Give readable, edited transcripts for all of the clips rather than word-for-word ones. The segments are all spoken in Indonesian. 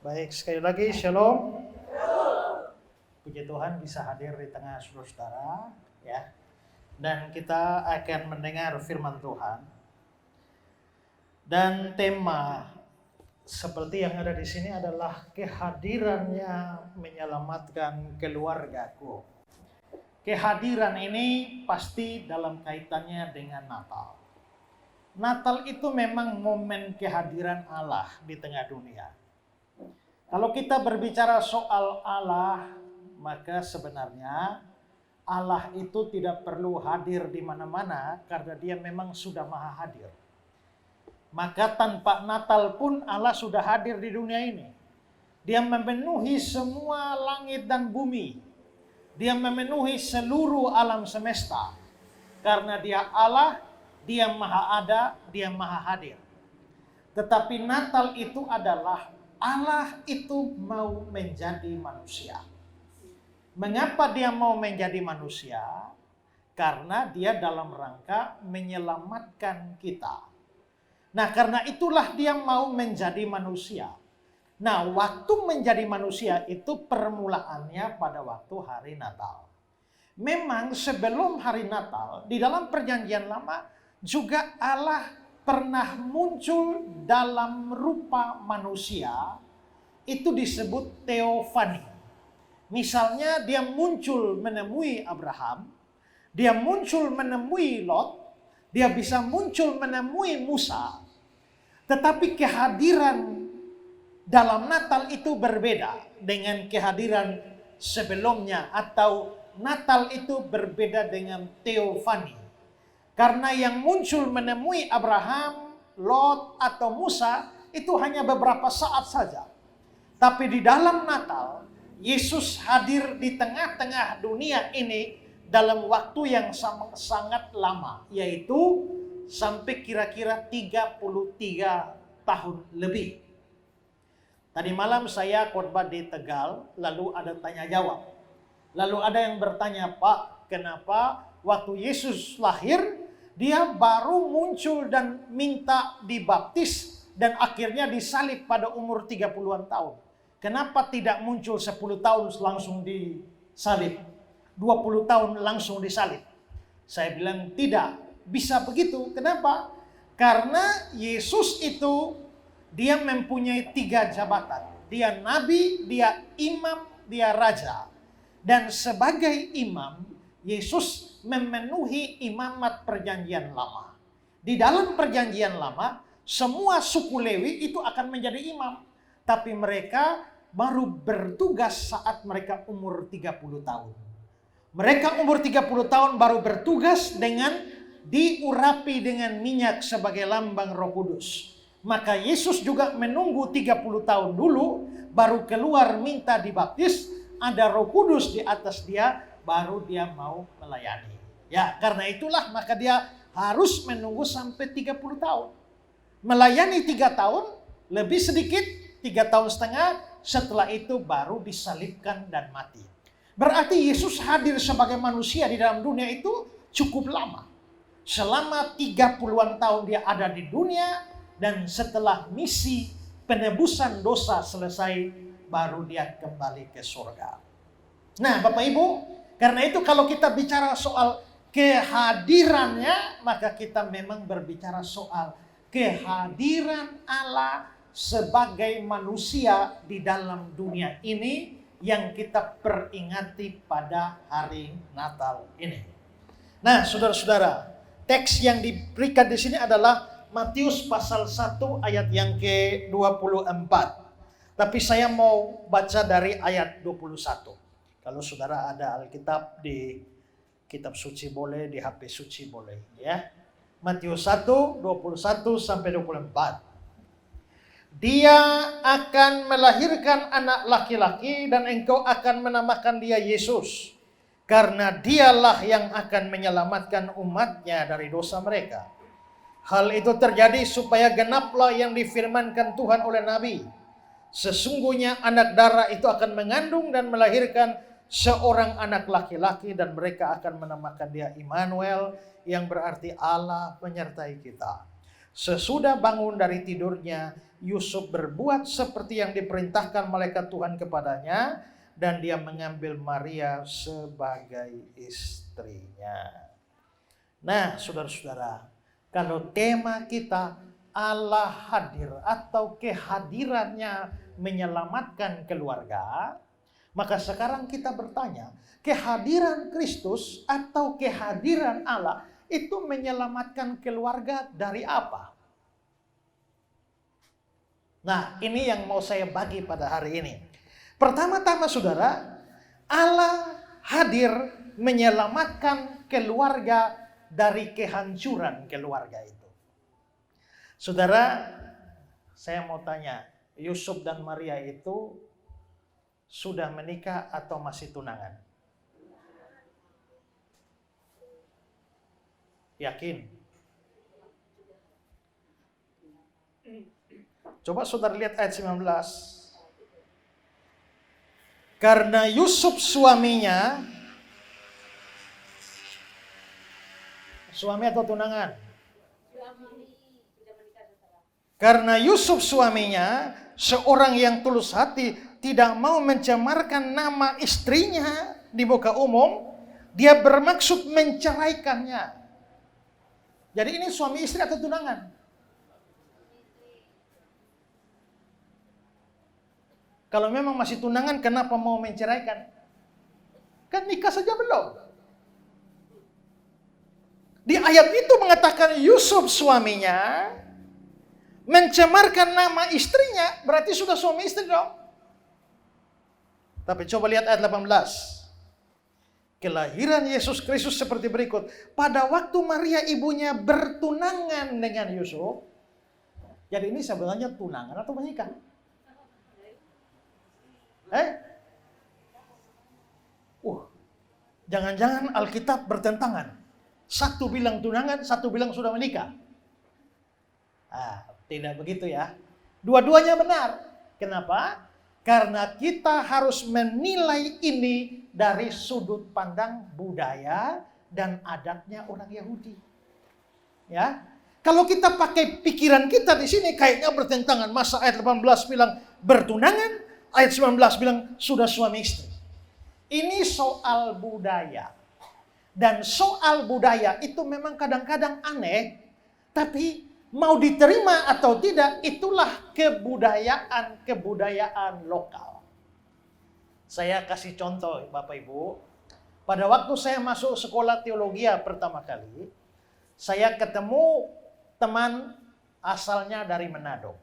Baik, sekali lagi shalom. Puji Tuhan bisa hadir di tengah saudara-saudara ya. Dan kita akan mendengar firman Tuhan. Dan tema seperti yang ada di sini adalah kehadirannya menyelamatkan keluargaku. Kehadiran ini pasti dalam kaitannya dengan Natal. Natal itu memang momen kehadiran Allah di tengah dunia. Kalau kita berbicara soal Allah, maka sebenarnya Allah itu tidak perlu hadir di mana-mana karena Dia memang sudah maha hadir. Maka tanpa Natal pun Allah sudah hadir di dunia ini. Dia memenuhi semua langit dan bumi. Dia memenuhi seluruh alam semesta. Karena Dia Allah, Dia maha ada, Dia maha hadir. Tetapi Natal itu adalah Allah itu mau menjadi manusia. Mengapa Dia mau menjadi manusia? Karena Dia dalam rangka menyelamatkan kita. Nah, karena itulah Dia mau menjadi manusia. Nah, waktu menjadi manusia itu permulaannya pada waktu hari Natal. Memang sebelum hari Natal, di dalam Perjanjian Lama juga Allah pernah muncul dalam rupa manusia, itu disebut teofani. Misalnya Dia muncul menemui Abraham, Dia muncul menemui Lot, Dia bisa muncul menemui Musa. Tetapi kehadiran dalam Natal itu berbeda dengan kehadiran sebelumnya, atau Natal itu berbeda dengan teofani. Karena yang muncul menemui Abraham, Lot, atau Musa itu hanya beberapa saat saja. Tapi di dalam Natal, Yesus hadir di tengah-tengah dunia ini dalam waktu yang sangat lama, yaitu sampai kira-kira 33 tahun lebih. Tadi malam saya khotbah di Tegal, lalu ada tanya jawab. Lalu ada yang bertanya, Pak, kenapa waktu Yesus lahir, Dia baru muncul dan minta dibaptis dan akhirnya disalib pada umur 30-an tahun. Kenapa tidak muncul 10 tahun langsung disalib? 20 tahun langsung disalib? Saya bilang tidak bisa begitu. Kenapa? Karena Yesus itu Dia mempunyai 3 jabatan. Dia nabi, Dia imam, Dia raja. Dan sebagai imam, Yesus memenuhi imamat Perjanjian Lama. Di dalam Perjanjian Lama, semua suku Lewi itu akan menjadi imam. Tapi mereka baru bertugas saat mereka umur 30 tahun. Mereka umur 30 tahun baru bertugas dengan diurapi dengan minyak sebagai lambang Roh Kudus. Maka Yesus juga menunggu 30 tahun dulu, baru keluar minta dibaptis, ada Roh Kudus di atas Dia, baru Dia mau melayani. Ya, karena itulah maka Dia harus menunggu sampai 30 tahun. Melayani 3 tahun, lebih sedikit 3 tahun setengah, setelah itu baru disalibkan dan mati. Berarti Yesus hadir sebagai manusia di dalam dunia itu cukup lama. Selama 30-an tahun Dia ada di dunia, dan setelah misi penebusan dosa selesai, baru Dia kembali ke surga. Nah, Bapak Ibu, karena itu kalau kita bicara soal kehadirannya, maka kita memang berbicara soal kehadiran Allah sebagai manusia di dalam dunia ini yang kita peringati pada hari Natal ini. Nah, saudara-saudara, teks yang diberikan di sini adalah Matius pasal 1 ayat yang ke-24. Tapi saya mau baca dari ayat 21. Kalau saudara ada Alkitab di kitab suci boleh, di HP suci boleh, ya. Matius 1, 21 sampai 24. Dia akan melahirkan anak laki-laki dan engkau akan menamakan dia Yesus. Karena Dialah yang akan menyelamatkan umatnya dari dosa mereka. Hal itu terjadi supaya genaplah yang difirmankan Tuhan oleh Nabi. Sesungguhnya anak darah itu akan mengandung dan melahirkan seorang anak laki-laki dan mereka akan menamakan dia Immanuel, yang berarti Allah menyertai kita. Sesudah bangun dari tidurnya, Yusuf berbuat seperti yang diperintahkan malaikat Tuhan kepadanya, dan dia mengambil Maria sebagai istrinya. Nah, saudara-saudara, kalau tema kita Allah hadir atau kehadirannya menyelamatkan keluarga, maka sekarang kita bertanya, kehadiran Kristus atau kehadiran Allah itu menyelamatkan keluarga dari apa? Nah, ini yang mau saya bagi pada hari ini. Pertama-tama saudara, Allah hadir menyelamatkan keluarga dari kehancuran keluarga itu. Saudara, saya mau tanya, Yusuf dan Maria itu sudah menikah atau masih tunangan? Yakin? Coba saudara lihat ayat 19. Karena Yusuf suaminya, suami atau tunangan? Karena Yusuf suaminya, seorang yang tulus hati, tidak mau mencemarkan nama istrinya di muka umum, dia bermaksud menceraikannya. Jadi ini suami istri atau tunangan? Kalau memang masih tunangan, kenapa mau menceraikan? Kan nikah saja belum. Di ayat itu mengatakan Yusuf suaminya mencemarkan nama istrinya, berarti sudah suami istri dong. Tapi coba lihat ayat 18. Kelahiran Yesus Kristus seperti berikut. Pada waktu Maria ibunya bertunangan dengan Yusuf. Jadi ini sebenarnya tunangan atau menikah? Jangan-jangan Alkitab bertentangan. Satu bilang tunangan, satu bilang sudah menikah. Tidak begitu ya. Dua-duanya benar. Kenapa? Karena kita harus menilai ini dari sudut pandang budaya dan adatnya orang Yahudi. Ya. Kalau kita pakai pikiran kita di sini kayaknya bertentangan. Masa ayat 18 bilang bertunangan, ayat 19 bilang sudah suami istri. Ini soal budaya. Dan soal budaya itu memang kadang-kadang aneh, tapi mau diterima atau tidak, itulah kebudayaan lokal. Saya kasih contoh Bapak Ibu. Pada waktu saya masuk sekolah teologi pertama kali, saya ketemu teman asalnya dari Manado.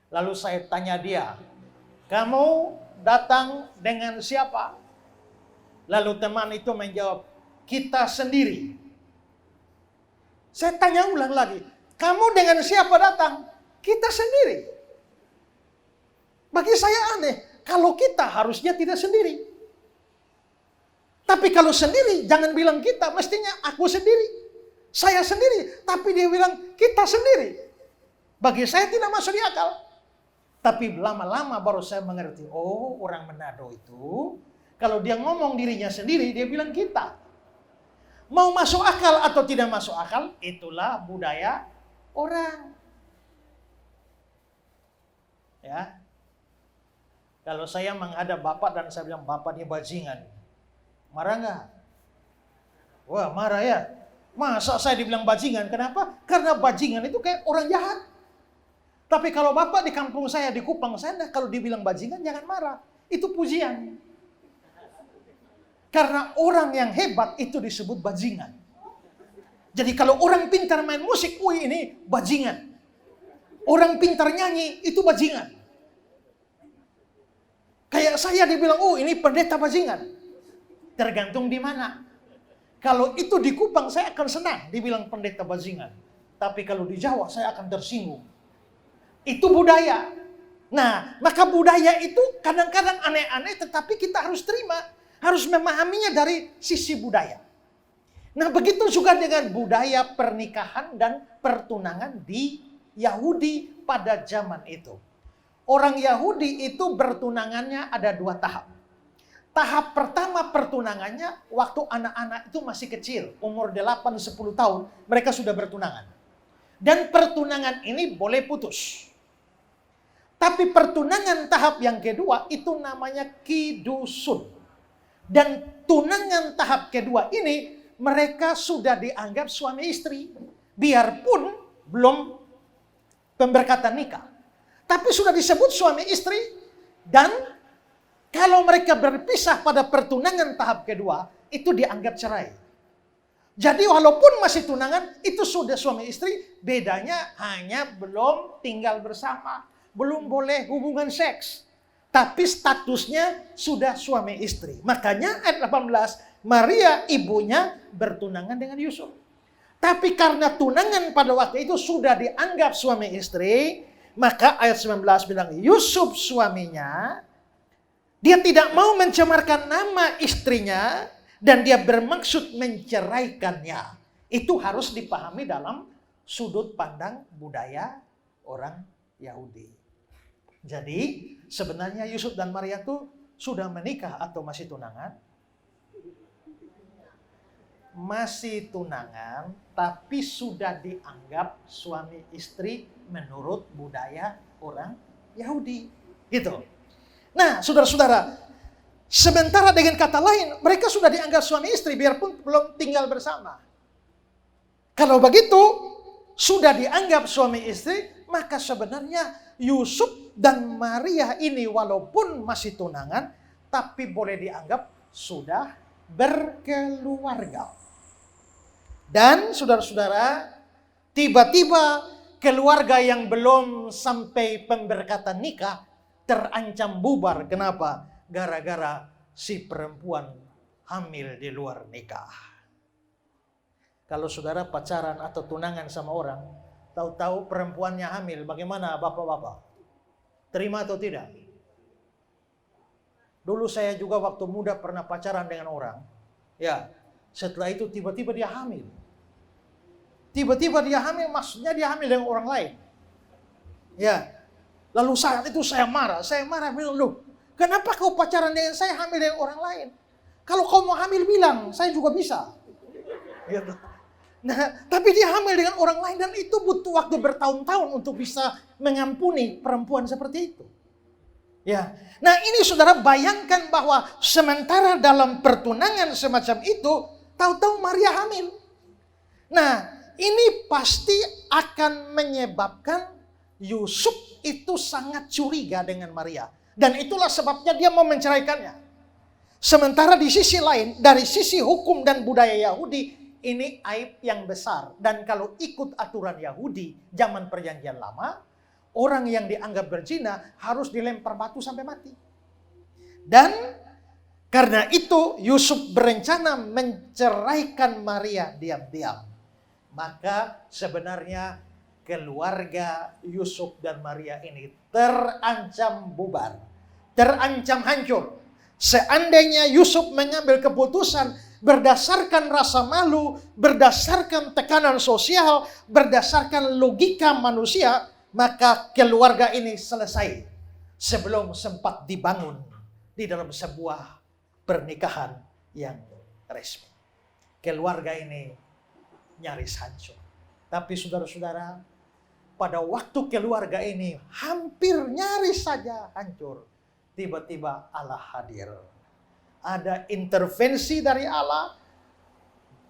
Lalu saya tanya dia, kamu datang dengan siapa? Lalu teman itu menjawab, kita sendiri. Saya tanya ulang lagi, kamu dengan siapa datang? Kita sendiri. Bagi saya aneh, kalau kita harusnya tidak sendiri. Tapi kalau sendiri, jangan bilang kita, mestinya aku sendiri. Saya sendiri, tapi dia bilang kita sendiri. Bagi saya tidak masuk di akal. Tapi lama-lama baru saya mengerti, oh orang Manado itu, kalau dia ngomong dirinya sendiri, dia bilang kita. Mau masuk akal atau tidak masuk akal, itulah budaya orang. Ya. Kalau saya menghadap Bapak dan saya bilang, Bapak ini bajingan. Marah nggak? Wah, marah ya. Masa saya dibilang bajingan? Kenapa? Karena bajingan itu kayak orang jahat. Tapi kalau Bapak di kampung saya, di Kupang sana, kalau dibilang bajingan, jangan marah. Itu pujian. Karena orang yang hebat itu disebut bajingan. Jadi kalau orang pintar main musik, wih ini bajingan. Orang pintar nyanyi, itu bajingan. Kayak saya dibilang, oh ini pendeta bajingan. Tergantung di mana. Kalau itu di Kupang, saya akan senang dibilang pendeta bajingan. Tapi kalau di Jawa, saya akan tersinggung. Itu budaya. Nah, maka budaya itu kadang-kadang aneh-aneh, tetapi kita harus terima. Harus memahaminya dari sisi budaya. Nah, begitu juga dengan budaya pernikahan dan pertunangan di Yahudi pada zaman itu. Orang Yahudi itu bertunangannya ada 2 tahap. Tahap pertama pertunangannya waktu anak-anak itu masih kecil, umur 8-10 tahun, mereka sudah bertunangan. Dan pertunangan ini boleh putus. Tapi pertunangan tahap yang kedua itu namanya kidusun. Dan tunangan tahap kedua ini mereka sudah dianggap suami istri. Biarpun belum pemberkatan nikah. Tapi sudah disebut suami istri. Dan kalau mereka berpisah pada pertunangan tahap kedua, itu dianggap cerai. Jadi walaupun masih tunangan, itu sudah suami istri, bedanya hanya belum tinggal bersama. Belum boleh hubungan seks. Tapi statusnya sudah suami istri. Makanya ayat 18, Maria ibunya bertunangan dengan Yusuf. Tapi karena tunangan pada waktu itu sudah dianggap suami istri, maka ayat 19 bilang, Yusuf suaminya, dia tidak mau mencemarkan nama istrinya, dan dia bermaksud menceraikannya. Itu harus dipahami dalam sudut pandang budaya orang Yahudi. Jadi sebenarnya Yusuf dan Maria itu sudah menikah atau masih tunangan? Masih tunangan, tapi sudah dianggap suami istri menurut budaya orang Yahudi. Gitu. Nah, saudara-saudara, sementara dengan kata lain, mereka sudah dianggap suami istri biarpun belum tinggal bersama. Kalau begitu, sudah dianggap suami istri, maka sebenarnya Yusuf dan Maria ini walaupun masih tunangan, tapi boleh dianggap sudah berkeluarga. Dan saudara-saudara, tiba-tiba keluarga yang belum sampai pemberkatan nikah terancam bubar. Kenapa? Gara-gara si perempuan hamil di luar nikah. Kalau saudara pacaran atau tunangan sama orang, tahu-tahu perempuannya hamil, bagaimana bapak-bapak? Terima atau tidak? Dulu saya juga waktu muda pernah pacaran dengan orang. Ya, setelah itu tiba-tiba dia hamil. Tiba-tiba dia hamil, maksudnya dia hamil dengan orang lain. Ya, lalu saat itu saya marah bilang, loh, kenapa kau pacaran dengan saya hamil dengan orang lain? Kalau kau mau hamil bilang, saya juga bisa. Nah, tapi dia hamil dengan orang lain dan itu butuh waktu bertahun-tahun untuk bisa mengampuni perempuan seperti itu. Ya. Nah, ini saudara bayangkan bahwa sementara dalam pertunangan semacam itu, tahu-tahu Maria hamil. Nah, ini pasti akan menyebabkan Yusuf itu sangat curiga dengan Maria. Dan itulah sebabnya dia mau menceraikannya. Sementara di sisi lain, dari sisi hukum dan budaya Yahudi, ini aib yang besar. Dan kalau ikut aturan Yahudi zaman perjanjian lama, orang yang dianggap berzina harus dilempar batu sampai mati. Dan karena itu Yusuf berencana menceraikan Maria diam-diam. Maka sebenarnya keluarga Yusuf dan Maria ini terancam bubar. Terancam hancur. Seandainya Yusuf mengambil keputusan berdasarkan rasa malu, berdasarkan tekanan sosial, berdasarkan logika manusia, maka keluarga ini selesai sebelum sempat dibangun di dalam sebuah pernikahan yang resmi. Keluarga ini nyaris hancur. Tapi saudara-saudara, pada waktu keluarga ini hampir nyaris saja hancur, tiba-tiba Allah hadir. Ada intervensi dari Allah,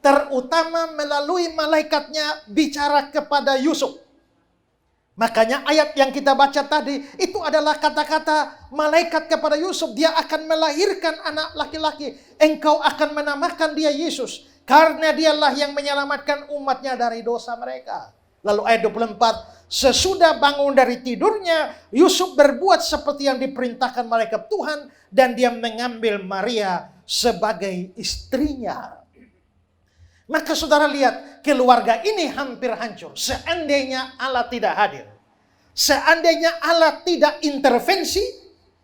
terutama melalui malaikatnya bicara kepada Yusuf. Makanya ayat yang kita baca tadi, itu adalah kata-kata malaikat kepada Yusuf. Dia akan melahirkan anak laki-laki. Engkau akan menamakan dia Yesus. Karena dialah yang menyelamatkan umatnya dari dosa mereka. Lalu ayat 24, sesudah bangun dari tidurnya, Yusuf berbuat seperti yang diperintahkan malaikat Tuhan. Dan dia mengambil Maria sebagai istrinya. Maka saudara lihat, keluarga ini hampir hancur. Seandainya Allah tidak hadir. Seandainya Allah tidak intervensi,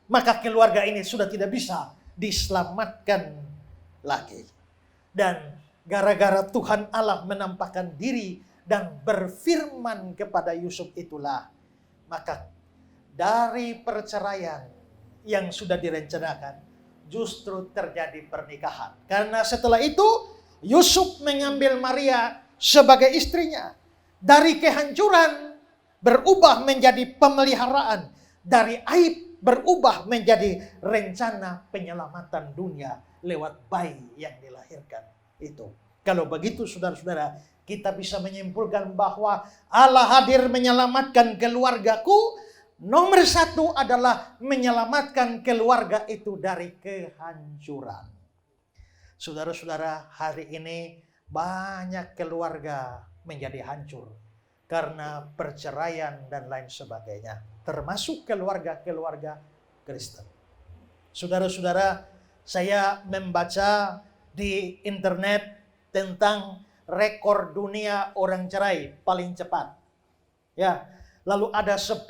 maka keluarga ini sudah tidak bisa diselamatkan lagi. Dan gara-gara Tuhan Allah menampakkan diri dan berfirman kepada Yusuf itulah, maka dari perceraian yang sudah direncanakan justru terjadi pernikahan. Karena setelah itu Yusuf mengambil Maria sebagai istrinya. Dari kehancuran berubah menjadi pemeliharaan. Dari aib berubah menjadi rencana penyelamatan dunia lewat bayi yang dilahirkan itu. Kalau begitu saudara-saudara, kita bisa menyimpulkan bahwa Allah hadir menyelamatkan keluargaku. Nomor satu adalah menyelamatkan keluarga itu dari kehancuran. Saudara-saudara, hari ini banyak keluarga menjadi hancur karena perceraian dan lain sebagainya, termasuk keluarga-keluarga Kristen. Saudara-saudara, saya membaca di internet tentang rekor dunia orang cerai paling cepat. Ya, lalu ada 10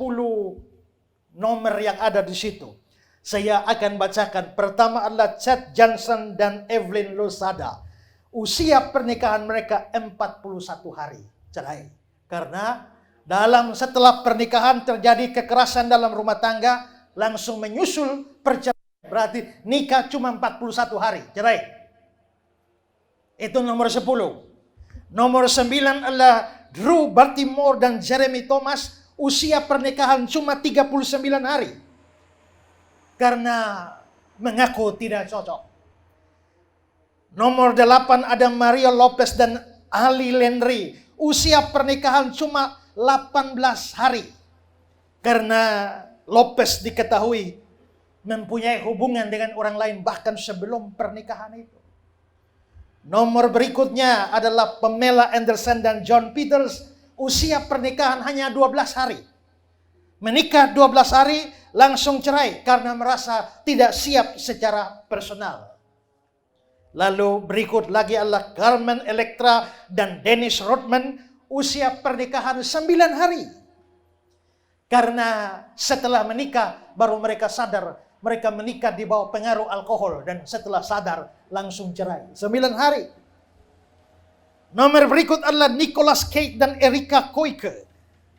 nomor yang ada di situ. Saya akan bacakan. Pertama adalah Chad Johnson dan Evelyn Lozada. Usia pernikahan mereka 41 hari cerai. Karena setelah pernikahan terjadi kekerasan dalam rumah tangga, langsung menyusul perceraian. Berarti nikah cuma 41 hari cerai. Itu nomor 10. Nomor 9 adalah Drew Barrymore dan Jeremy Thomas. Usia pernikahan cuma 39 hari. Karena mengaku tidak cocok. Nomor 8 ada Maria Lopez dan Ali Landry. Usia pernikahan cuma 18 hari. Karena Lopez diketahui mempunyai hubungan dengan orang lain bahkan sebelum pernikahan itu. Nomor berikutnya adalah Pamela Anderson dan John Peters. Usia pernikahan hanya 12 hari. Menikah 12 hari langsung cerai karena merasa tidak siap secara personal. Lalu berikut lagi adalah Carmen Electra dan Dennis Rodman. Usia pernikahan 9 hari. Karena setelah menikah baru mereka sadar mereka menikah di bawah pengaruh alkohol. Dan setelah sadar langsung cerai. 9 hari. Nomor berikut adalah Nicolas Cage dan Erika Koike.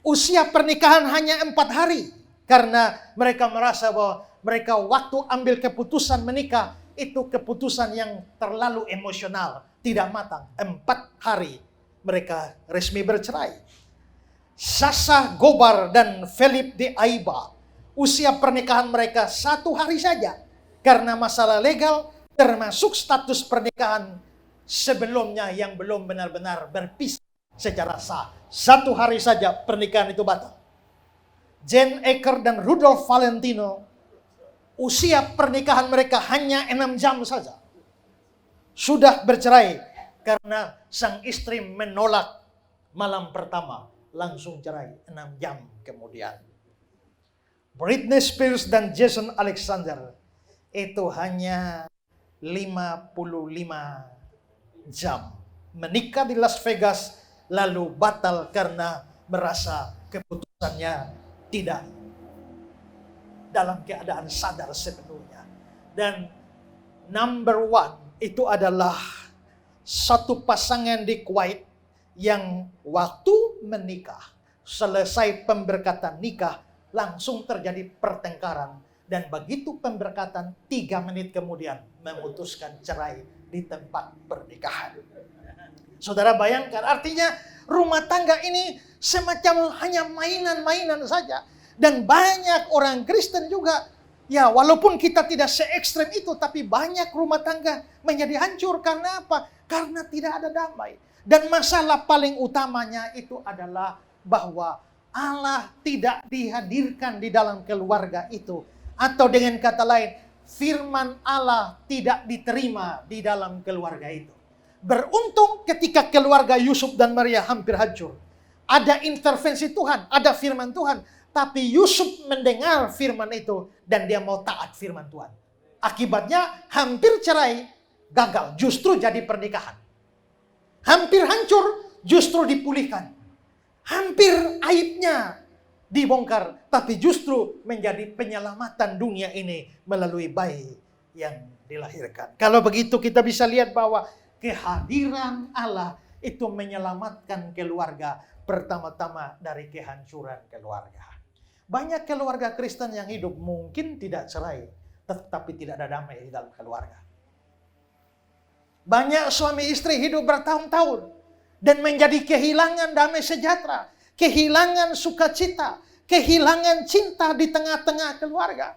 Usia pernikahan hanya 4 hari. Karena mereka merasa bahwa mereka waktu ambil keputusan menikah, itu keputusan yang terlalu emosional, tidak matang. 4 hari mereka resmi bercerai. Sasha Gobar dan Philip de Aiba. Usia pernikahan mereka 1 hari saja. Karena masalah legal, termasuk status pernikahan sebelumnya yang belum benar-benar berpisah secara sah. 1 hari saja pernikahan itu batal. Jane Acker dan Rudolph Valentino, usia pernikahan mereka hanya 6 jam saja. Sudah bercerai karena sang istri menolak malam pertama. Langsung cerai 6 jam kemudian. Britney Spears dan Jason Alexander itu hanya 55 jam. Menikah di Las Vegas lalu batal karena merasa keputusannya tidak dalam keadaan sadar sepenuhnya. Dan number 1 itu adalah satu pasangan di Kuwait yang waktu menikah, selesai pemberkatan nikah, langsung terjadi pertengkaran. Dan begitu pemberkatan 3 menit kemudian memutuskan cerai di tempat pernikahan. Saudara bayangkan, artinya rumah tangga ini semacam hanya mainan-mainan saja. Dan banyak orang Kristen juga, ya walaupun kita tidak se-ekstrem itu, tapi banyak rumah tangga menjadi hancur. Karena apa? Karena tidak ada damai. Dan masalah paling utamanya itu adalah bahwa Allah tidak dihadirkan di dalam keluarga itu. Atau dengan kata lain, firman Allah tidak diterima di dalam keluarga itu. Beruntung ketika keluarga Yusuf dan Maria hampir hancur. Ada intervensi Tuhan, ada firman Tuhan. Tapi Yusuf mendengar firman itu dan dia mau taat firman Tuhan. Akibatnya hampir cerai, gagal. Justru jadi pernikahan. Hampir hancur, justru dipulihkan. Hampir aibnya dibongkar, tapi justru menjadi penyelamatan dunia ini melalui bayi yang dilahirkan. Kalau begitu kita bisa lihat bahwa kehadiran Allah itu menyelamatkan keluarga pertama-tama dari kehancuran keluarga. Banyak keluarga Kristen yang hidup mungkin tidak cerai, tetapi tidak ada damai di dalam keluarga. Banyak suami istri hidup bertahun-tahun dan menjadi kehilangan damai sejahtera, kehilangan sukacita, kehilangan cinta di tengah-tengah keluarga.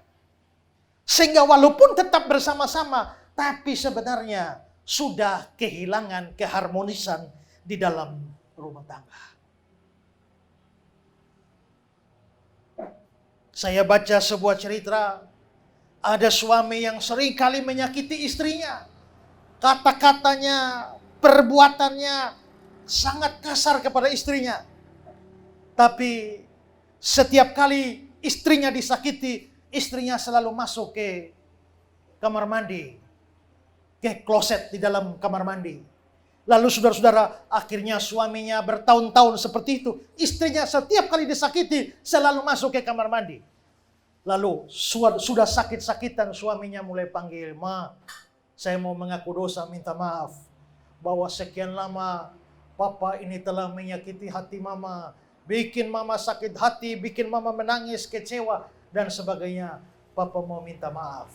Sehingga walaupun tetap bersama-sama, tapi sebenarnya sudah kehilangan keharmonisan di dalam rumah tangga. Saya baca sebuah cerita, ada suami yang seringkali menyakiti istrinya. Kata-katanya, perbuatannya sangat kasar kepada istrinya. Tapi setiap kali istrinya disakiti, istrinya selalu masuk ke kamar mandi, ke kloset di dalam kamar mandi. Lalu saudara-saudara, akhirnya suaminya bertahun-tahun seperti itu. Istrinya setiap kali disakiti, selalu masuk ke kamar mandi. Lalu sudah sakit-sakitan, suaminya mulai panggil, "Ma, saya mau mengaku dosa, minta maaf. Bahwa sekian lama Papa ini telah menyakiti hati Mama. Bikin Mama sakit hati, bikin Mama menangis, kecewa, dan sebagainya. Papa mau minta maaf."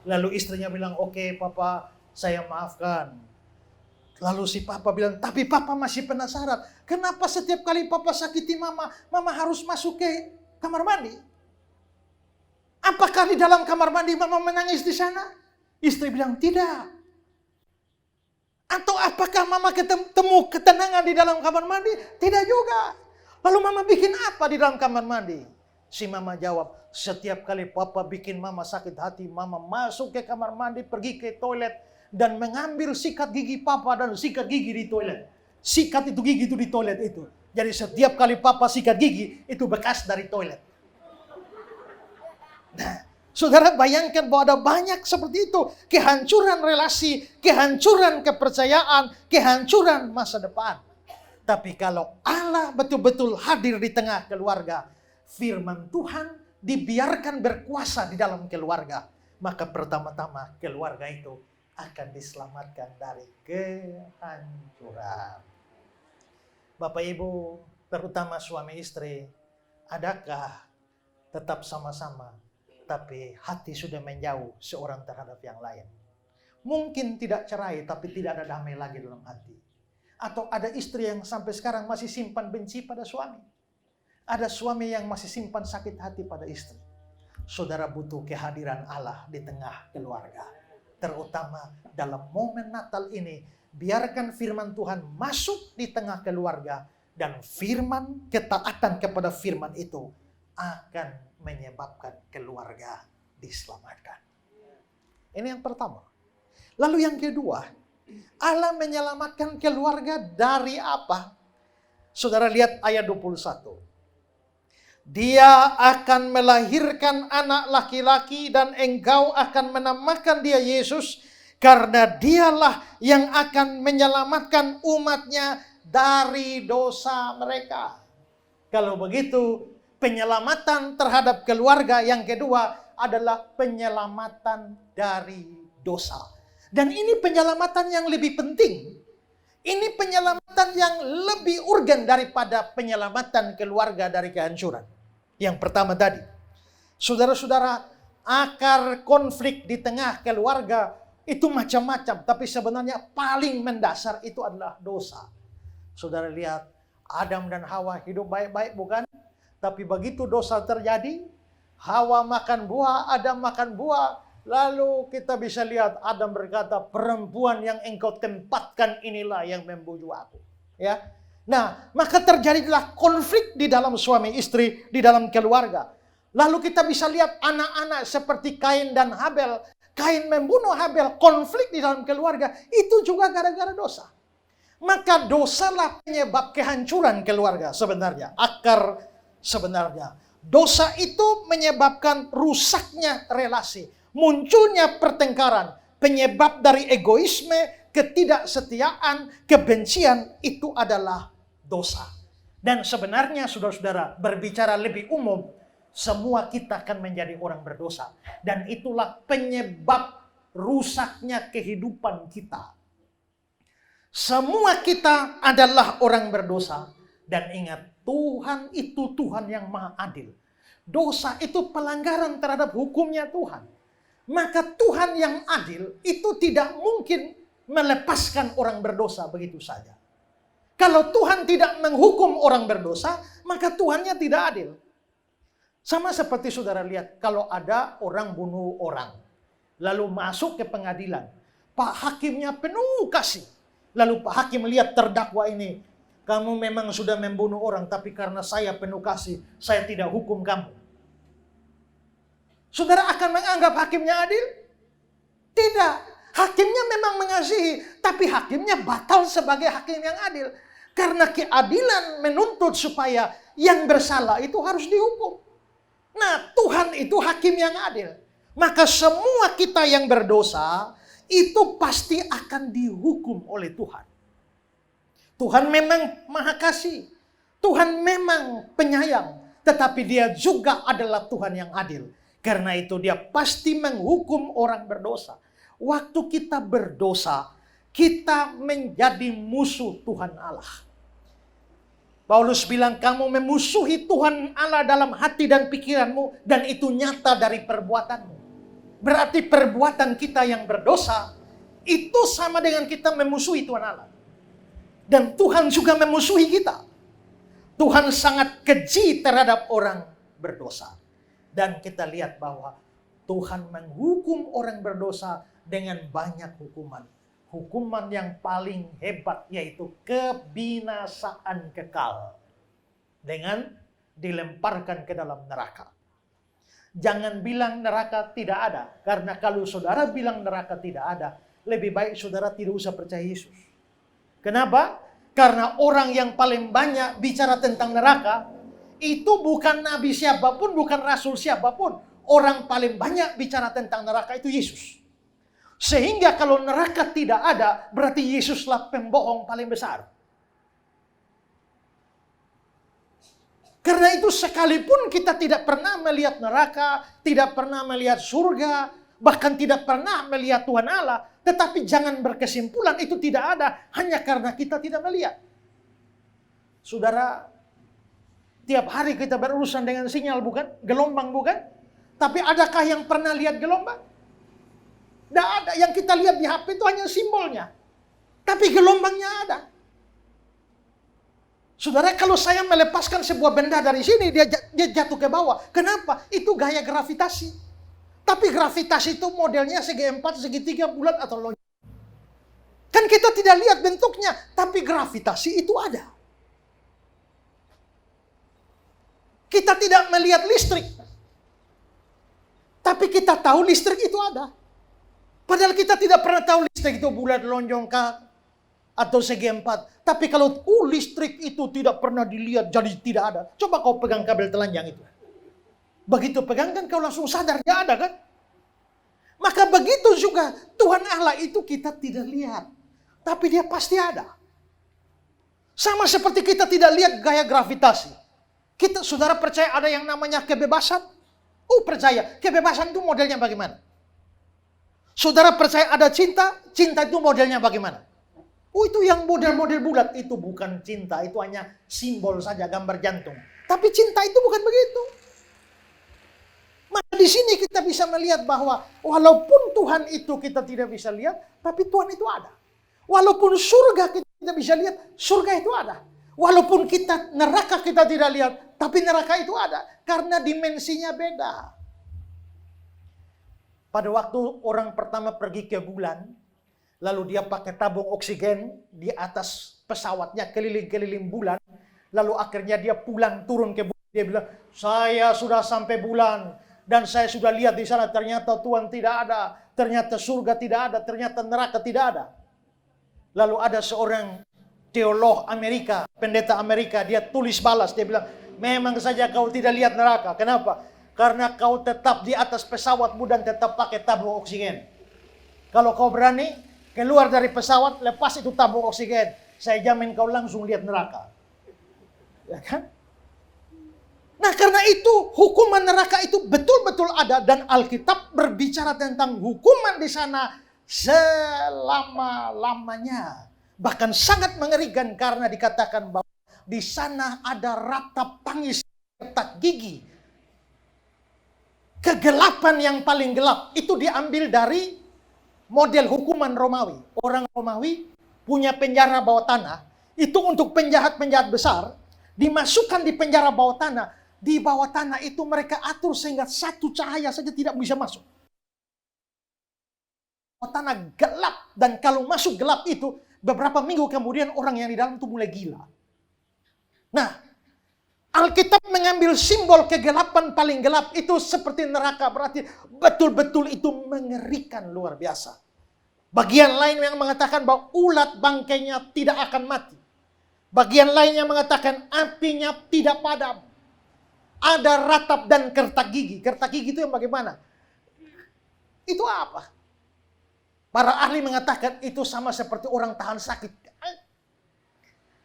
Lalu istrinya bilang, "Oke, Papa, saya maafkan." Lalu si Papa bilang, "Tapi Papa masih penasaran. Kenapa setiap kali Papa sakiti Mama, Mama harus masuk ke kamar mandi? Apakah di dalam kamar mandi Mama menangis di sana?" Istri bilang, "Tidak." "Atau apakah Mama ketemu ketenangan di dalam kamar mandi?" "Tidak juga." "Lalu Mama bikin apa di dalam kamar mandi?" Si Mama jawab, "Setiap kali Papa bikin Mama sakit hati, Mama masuk ke kamar mandi, pergi ke toilet, dan mengambil sikat gigi Papa dan sikat gigi di toilet." Sikat itu gigi itu di toilet itu. Jadi setiap kali Papa sikat gigi, itu bekas dari toilet. Nah, saudara bayangkan bahwa ada banyak seperti itu. Kehancuran relasi, kehancuran kepercayaan, kehancuran masa depan. Tapi kalau Allah betul-betul hadir di tengah keluarga, firman Tuhan dibiarkan berkuasa di dalam keluarga, maka pertama-tama keluarga itu akan diselamatkan dari kehancuran. Bapak Ibu, terutama suami istri, adakah tetap sama-sama, tapi hati sudah menjauh seorang terhadap yang lain? Mungkin tidak cerai, tapi tidak ada damai lagi dalam hati. Atau ada istri yang sampai sekarang masih simpan benci pada suami. Ada suami yang masih simpan sakit hati pada istri. Saudara butuh kehadiran Allah di tengah keluarga. Terutama dalam momen Natal ini, biarkan firman Tuhan masuk di tengah keluarga. Dan firman, ketaatan kepada firman itu akan menyebabkan keluarga diselamatkan. Ini yang pertama. Lalu yang kedua, Allah menyelamatkan keluarga dari apa? Saudara lihat ayat 21. "Dia akan melahirkan anak laki-laki dan engkau akan menamakan dia Yesus, karena dialah yang akan menyelamatkan umatnya dari dosa mereka." Kalau begitu, penyelamatan terhadap keluarga yang kedua adalah penyelamatan dari dosa. Dan ini penyelamatan yang lebih penting. Ini penyelamatan yang lebih urgen daripada penyelamatan keluarga dari kehancuran. Yang pertama tadi, saudara-saudara, akar konflik di tengah keluarga itu macam-macam. Tapi sebenarnya paling mendasar itu adalah dosa. Saudara lihat, Adam dan Hawa hidup baik-baik bukan? Tapi begitu dosa terjadi, Hawa makan buah, Adam makan buah. Lalu kita bisa lihat Adam berkata, "Perempuan yang engkau tempatkan inilah yang membujuk aku." Ya. Nah, maka terjadilah konflik di dalam suami istri, di dalam keluarga. Lalu kita bisa lihat anak-anak seperti Kain dan Habel. Kain membunuh Habel, konflik di dalam keluarga. Itu juga gara-gara dosa. Maka dosalah penyebab kehancuran keluarga sebenarnya. Akar sebenarnya. Dosa itu menyebabkan rusaknya relasi. Munculnya pertengkaran. Penyebab dari egoisme, ketidaksetiaan, kebencian itu adalah dosa. Dan sebenarnya saudara-saudara, berbicara lebih umum, semua kita akan menjadi orang berdosa. Dan itulah penyebab rusaknya kehidupan kita. Semua kita adalah orang berdosa. Dan ingat, Tuhan itu Tuhan yang maha adil. Dosa itu pelanggaran terhadap hukumnya Tuhan. Maka Tuhan yang adil itu tidak mungkin melepaskan orang berdosa begitu saja. Kalau Tuhan tidak menghukum orang berdosa, maka Tuhannya tidak adil. Sama seperti saudara lihat, kalau ada orang bunuh orang, lalu masuk ke pengadilan, Pak Hakimnya penuh kasih. Lalu Pak Hakim melihat terdakwa ini, kamu memang sudah membunuh orang, tapi karena saya penuh kasih, saya tidak hukum kamu. Saudara akan menganggap hakimnya adil? Tidak. Hakimnya memang mengasihi, tapi hakimnya batal sebagai hakim yang adil. Karena keadilan menuntut supaya yang bersalah itu harus dihukum. Nah, Tuhan itu hakim yang adil. Maka semua kita yang berdosa itu pasti akan dihukum oleh Tuhan. Tuhan memang maha kasih. Tuhan memang penyayang. Tetapi dia juga adalah Tuhan yang adil. Karena itu dia pasti menghukum orang berdosa. Waktu kita berdosa, kita menjadi musuh Tuhan Allah. Paulus bilang, kamu memusuhi Tuhan Allah dalam hati dan pikiranmu, dan itu nyata dari perbuatanmu. Berarti perbuatan kita yang berdosa, itu sama dengan kita memusuhi Tuhan Allah. Dan Tuhan juga memusuhi kita. Tuhan sangat keji terhadap orang berdosa. Dan kita lihat bahwa Tuhan menghukum orang berdosa dengan banyak hukuman. Hukuman yang paling hebat yaitu kebinasaan kekal. Dengan dilemparkan ke dalam neraka. Jangan bilang neraka tidak ada. Karena kalau saudara bilang neraka tidak ada, lebih baik saudara tidak usah percaya Yesus. Kenapa? Karena orang yang paling banyak bicara tentang neraka, itu bukan nabi siapapun, bukan rasul siapapun. Orang paling banyak bicara tentang neraka itu Yesus. Sehingga kalau neraka tidak ada, berarti Yesuslah pembohong paling besar. Karena itu sekalipun kita tidak pernah melihat neraka, tidak pernah melihat surga, bahkan tidak pernah melihat Tuhan Allah, tetapi jangan berkesimpulan itu tidak ada hanya karena kita tidak melihat. Saudara, tiap hari kita berurusan dengan sinyal bukan? Gelombang bukan? Tapi adakah yang pernah lihat gelombang? Tidak ada. Yang kita lihat di HP itu hanya simbolnya. Tapi gelombangnya ada. Saudara, kalau saya melepaskan sebuah benda dari sini, dia jatuh ke bawah. Kenapa? Itu gaya gravitasi. Tapi gravitasi itu modelnya segi 4, segi 3, bulat atau lonjong. Kan kita tidak lihat bentuknya, tapi gravitasi itu ada. Kita tidak melihat listrik. Tapi kita tahu listrik itu ada. Padahal kita tidak pernah tahu listrik itu bulat, lonjong, atau segi 4. Tapi kalau listrik itu tidak pernah dilihat, jadi tidak ada. Coba kau pegang kabel telanjang itu. Begitu pegang kan kau langsung sadar, tidak ada kan? Maka begitu juga Tuhan Allah itu kita tidak lihat. Tapi dia pasti ada. Sama seperti kita tidak lihat gaya gravitasi. Kita, saudara percaya ada yang namanya kebebasan? Percaya. Kebebasan itu modelnya bagaimana? Saudara percaya ada cinta? Cinta itu modelnya bagaimana? Itu yang model-model bulat. Itu bukan cinta. Itu hanya simbol saja, gambar jantung. Tapi cinta itu bukan begitu. Maka di sini kita bisa melihat bahwa walaupun Tuhan itu kita tidak bisa lihat, tapi Tuhan itu ada. Walaupun surga kita tidak bisa lihat, surga itu ada. Walaupun kita neraka kita tidak lihat, tapi neraka itu ada. Karena dimensinya beda. Pada waktu orang pertama pergi ke bulan, lalu dia pakai tabung oksigen di atas pesawatnya keliling-keliling bulan, lalu akhirnya dia pulang turun ke bulan, dia bilang, saya sudah sampai bulan, dan saya sudah lihat di sana ternyata Tuhan tidak ada, ternyata surga tidak ada, ternyata neraka tidak ada. Lalu ada seorang teolog Amerika, pendeta Amerika, dia tulis balas, dia bilang, memang saja kau tidak lihat neraka, kenapa? Karena kau tetap di atas pesawatmu dan tetap pakai tabung oksigen. Kalau kau berani keluar dari pesawat, lepas itu tabung oksigen, saya jamin kau langsung lihat neraka. Ya kan? Nah, karena itu hukuman neraka itu betul-betul ada dan Alkitab berbicara tentang hukuman di sana selama-lamanya. Bahkan sangat mengerikan karena dikatakan bahwa di sana ada ratap tangis retak gigi. Kegelapan yang paling gelap itu diambil dari model hukuman Romawi. Orang Romawi punya penjara bawah tanah Itu untuk penjahat-penjahat besar, dimasukkan di penjara bawah tanah. Di bawah tanah itu mereka atur sehingga satu cahaya saja tidak bisa masuk. Bawah tanah gelap, dan kalau masuk gelap itu, beberapa minggu kemudian orang yang di dalam itu mulai gila. Nah, Alkitab mengambil simbol kegelapan paling gelap itu seperti neraka, berarti betul-betul itu mengerikan luar biasa. Bagian lain yang mengatakan bahwa ulat bangkainya tidak akan mati. Bagian lainnya mengatakan apinya tidak padam. Ada ratap dan kertak gigi. Kertak gigi itu yang bagaimana? Itu apa? Para ahli mengatakan itu sama seperti orang tahan sakit.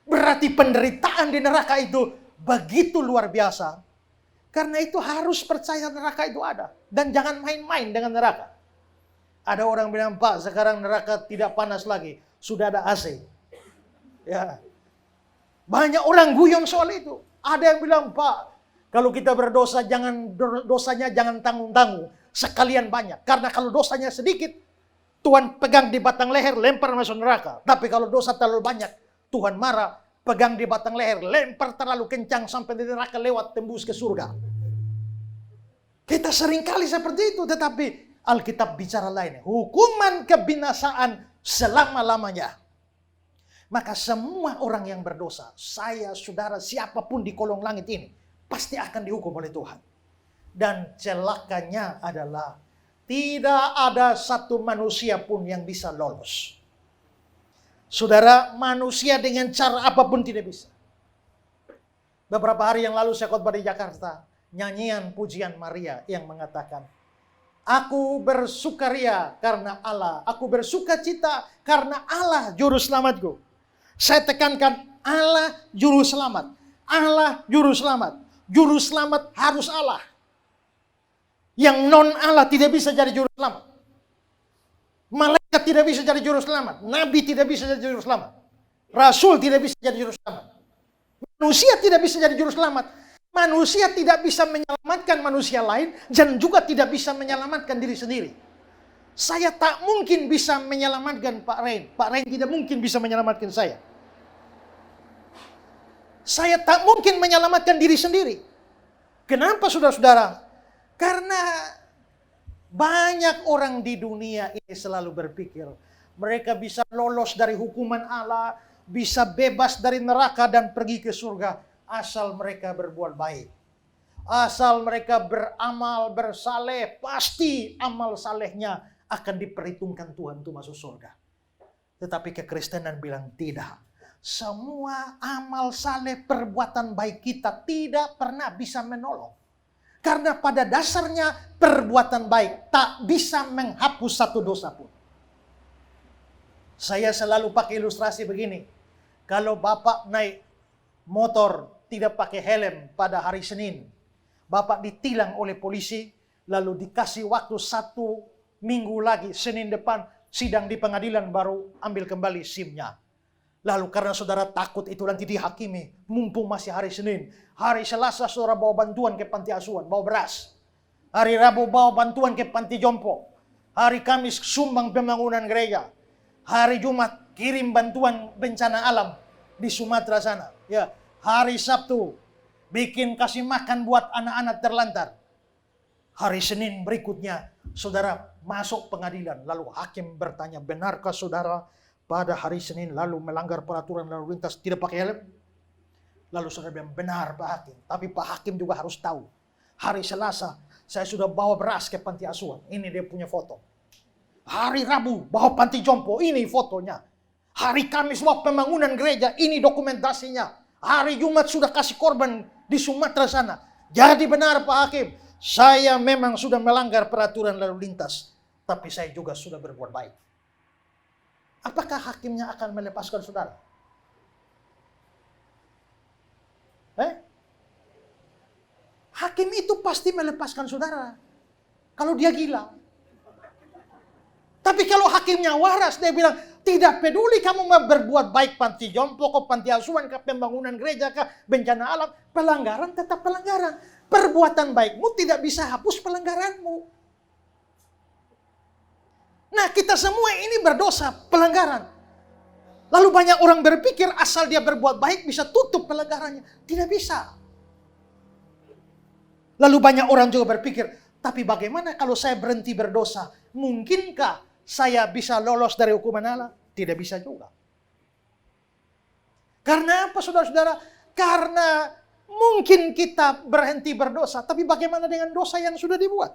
Berarti penderitaan di neraka itu begitu luar biasa. Karena itu harus percaya neraka itu ada. Dan jangan main-main dengan neraka. Ada orang bilang, Pak, sekarang neraka tidak panas lagi. Sudah ada AC. Ya. Banyak orang guyon soal itu. Ada yang bilang, Pak, kalau kita berdosa, dosanya jangan tanggung-tanggung. Sekalian banyak. Karena kalau dosanya sedikit, Tuhan pegang di batang leher, lempar masuk neraka. Tapi kalau dosa terlalu banyak, Tuhan marah, pegang di batang leher, lempar terlalu kencang sampai di neraka lewat tembus ke surga. Kita seringkali seperti itu, tetapi Alkitab bicara lain. Hukuman kebinasaan selama-lamanya. Maka semua orang yang berdosa, saya, saudara, siapapun di kolong langit ini, pasti akan dihukum oleh Tuhan. Dan celakanya adalah tidak ada satu manusia pun yang bisa lolos. Saudara, manusia dengan cara apapun tidak bisa. Beberapa hari yang lalu saya khotbah di Jakarta, nyanyian pujian Maria yang mengatakan, aku bersukaria karena Allah, aku bersuka cita karena Allah juru selamatku. Saya tekankan, Allah juru selamat. Allah juru selamat. Juru selamat harus Allah. Yang non Allah tidak bisa jadi juru selamat. Malaikat tidak bisa jadi juru selamat. Nabi tidak bisa jadi juru selamat. Rasul tidak bisa jadi juru selamat. Manusia tidak bisa jadi juru selamat. Manusia tidak bisa menyelamatkan manusia lain dan juga tidak bisa menyelamatkan diri sendiri. Saya tak mungkin bisa menyelamatkan Pak Rain. Pak Rain tidak mungkin bisa menyelamatkan saya. Saya tak mungkin menyelamatkan diri sendiri. Kenapa saudara-saudara? Karena banyak orang di dunia ini selalu berpikir mereka bisa lolos dari hukuman Allah, bisa bebas dari neraka dan pergi ke surga asal mereka berbuat baik. Asal mereka beramal bersaleh, pasti amal salehnya akan diperhitungkan Tuhan untuk masuk surga. Tetapi kekristenan bilang tidak. Semua amal saleh perbuatan baik kita tidak pernah bisa menolong. Karena pada dasarnya perbuatan baik tak bisa menghapus satu dosa pun. Saya selalu pakai ilustrasi begini. Kalau Bapak naik motor tidak pakai helm pada hari Senin, Bapak ditilang oleh polisi, lalu dikasih waktu 1 minggu lagi, Senin depan, sidang di pengadilan baru ambil kembali SIM-nya. Lalu karena saudara takut itu nanti dihakimi, mumpung masih hari Senin. Hari Selasa saudara bawa bantuan ke panti asuhan, bawa beras. Hari Rabu bawa bantuan ke panti jompo. Hari Kamis sumbang pembangunan gereja. Hari Jumat kirim bantuan bencana alam di Sumatera sana. Ya, hari Sabtu bikin kasih makan buat anak-anak terlantar. Hari Senin berikutnya saudara masuk pengadilan, lalu hakim bertanya, benarkah saudara pada hari Senin lalu melanggar peraturan lalu lintas tidak pakai helm? Lalu saudara bilang, benar Pak Hakim. Tapi Pak Hakim juga harus tahu. Hari Selasa saya sudah bawa beras ke panti asuhan. Ini dia punya foto. Hari Rabu bawa panti jompo. Ini fotonya. Hari Kamis bawa pembangunan gereja. Ini dokumentasinya. Hari Jumat sudah kasih korban di Sumatera sana. Jadi benar Pak Hakim. Saya memang sudah melanggar peraturan lalu lintas. Tapi saya juga sudah berbuat baik. Apakah hakimnya akan melepaskan saudara? Hakim itu pasti melepaskan saudara. Kalau dia gila. Tapi kalau hakimnya waras, dia bilang, tidak peduli kamu mau berbuat baik panti jompo, ke panti asuhan, ke pembangunan gereja, ke bencana alam. Pelanggaran tetap pelanggaran. Perbuatan baikmu tidak bisa hapus pelanggaranmu. Nah, kita semua ini berdosa, pelanggaran. Lalu banyak orang berpikir asal dia berbuat baik bisa tutup pelanggarannya. Tidak bisa. Lalu banyak orang juga berpikir, tapi bagaimana kalau saya berhenti berdosa? Mungkinkah saya bisa lolos dari hukuman Allah? Tidak bisa juga. Karena apa saudara-saudara? Karena mungkin kita berhenti berdosa, tapi bagaimana dengan dosa yang sudah dibuat?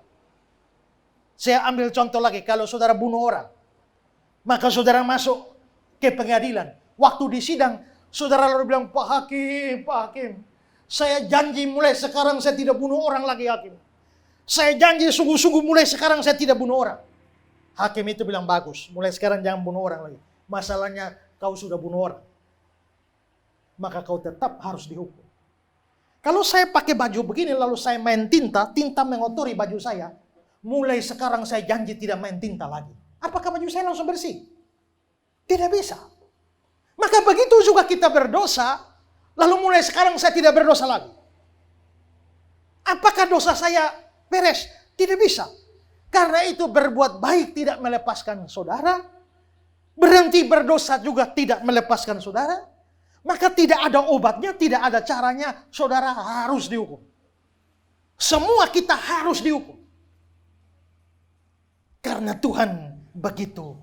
Saya ambil contoh lagi, kalau saudara bunuh orang, maka saudara masuk ke pengadilan. Waktu di sidang, saudara lalu bilang, Pak Hakim, saya janji mulai sekarang saya tidak bunuh orang lagi, Hakim. Saya janji sungguh-sungguh mulai sekarang saya tidak bunuh orang. Hakim itu bilang, bagus, mulai sekarang jangan bunuh orang lagi. Masalahnya kau sudah bunuh orang. Maka kau tetap harus dihukum. Kalau saya pakai baju begini lalu saya main tinta mengotori baju saya. Mulai sekarang saya janji tidak main tinta lagi. Apakah baju saya langsung bersih? Tidak bisa. Maka begitu juga kita berdosa, lalu mulai sekarang saya tidak berdosa lagi. Apakah dosa saya beres? Tidak bisa. Karena itu berbuat baik tidak melepaskan saudara. Berhenti berdosa juga tidak melepaskan saudara. Maka tidak ada obatnya, tidak ada caranya, saudara harus dihukum. Semua kita harus dihukum. Karena Tuhan begitu